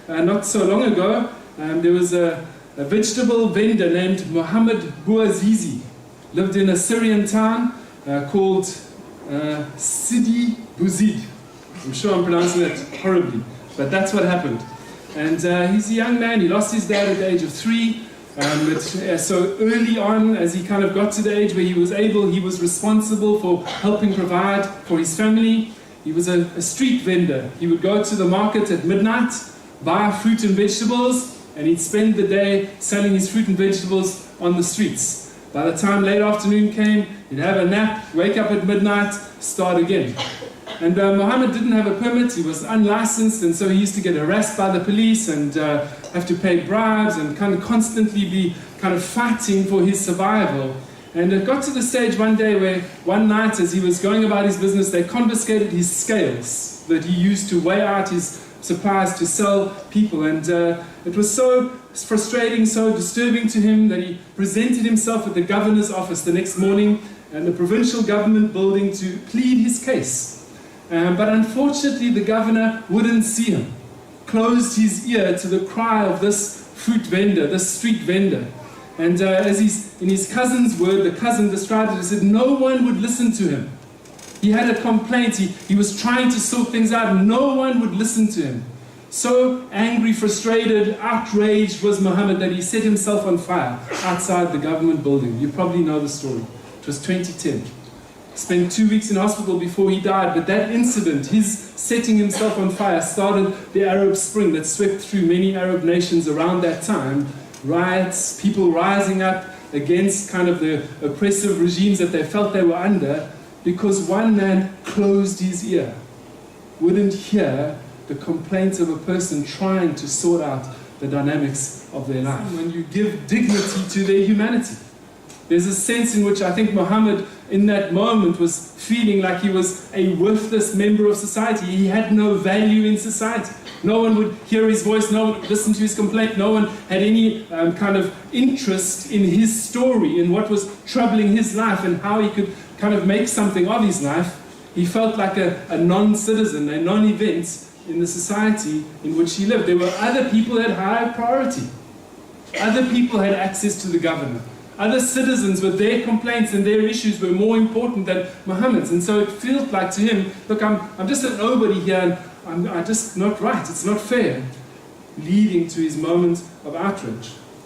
not so long ago, there was a vegetable vendor named Mohamed Bouazizi. Lived in a Syrian town called Sidi Bouzid. I'm sure I'm pronouncing that horribly, but that's what happened. And he's a young man. He lost his dad at the age of 3. So early on, as he kind of got to the age where he was responsible for helping provide for his family. He was a street vendor. He would go to the market at midnight, buy fruit and vegetables, and he'd spend the day selling his fruit and vegetables on the streets. By the time late afternoon came, he'd have a nap, wake up at midnight, start again. And Mohamed didn't have a permit, he was unlicensed, and so he used to get harassed by the police and have to pay bribes and kind of constantly be kind of fighting for his survival. And it got to the stage one day where one night as he was going about his business, they confiscated his scales that he used to weigh out his supplies to sell people. And it was so frustrating, so disturbing to him that he presented himself at the governor's office the next morning and the provincial government building to plead his case. But unfortunately, the governor wouldn't see him, closed his ear to the cry of this fruit vendor, this street vendor. And as in his cousin's word, the cousin described it, he said, no one would listen to him. He had a complaint, he was trying to sort things out, and no one would listen to him. So angry, frustrated, outraged was Mohamed that he set himself on fire outside the government building. You probably know the story. It was 2010. Spent 2 weeks in hospital before he died, but that incident, his setting himself on fire, started the Arab Spring that swept through many Arab nations around that time. Riots, people rising up against kind of the oppressive regimes that they felt they were under, because one man closed his ear, wouldn't hear the complaints of a person trying to sort out the dynamics of their life. When you give dignity to their humanity, there's a sense in which I think Mohamed in that moment was feeling like he was a worthless member of society. He had no value in society. No one would hear his voice, no one would listen to his complaint, no one had any kind of interest in his story, in what was troubling his life and how he could kind of make something of his life. He felt like a non-citizen, a non-event in the society in which he lived. There were other people that had higher priority. Other people had access to the governor. Other citizens with their complaints and their issues were more important than Mohammed's. And so it felt like to him, look, I'm just a nobody here, and I'm just not right, it's not fair, leading to his moment of outrage.